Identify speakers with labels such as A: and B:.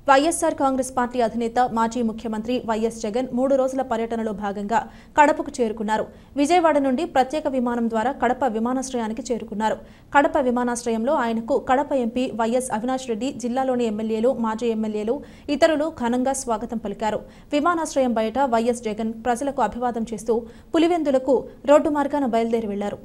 A: YSR Congress party అధినేత మాజీ ముఖ్యమంత్రి వైఎస్ జగన్ 3 రోజుల పర్యటనలో భాగంగా కడపకు చేరుకున్నారు. విజయవాడ నుండి ప్రత్యేక విమానం ద్వారా కడప విమానాశ్రయానికి చేరుకున్నారు. కడప విమానాశ్రయంలో ఆయనకు కడప ఎంపీ వైఎస్ అవినాష్ రెడ్డి, జిల్లాలోని ఎమ్మెల్యేలు, మాజీ ఎమ్మెల్యేలు, ఇతరులు ఘనంగా స్వాగతం పలికారు. విమానాశ్రయం బయట వైఎస్ జగన్ ప్రజలకు అభివాదం చేస్తూ పులివెందులకు రోడ్డు మార్గాన బయలుదేరి వెళ్లారు.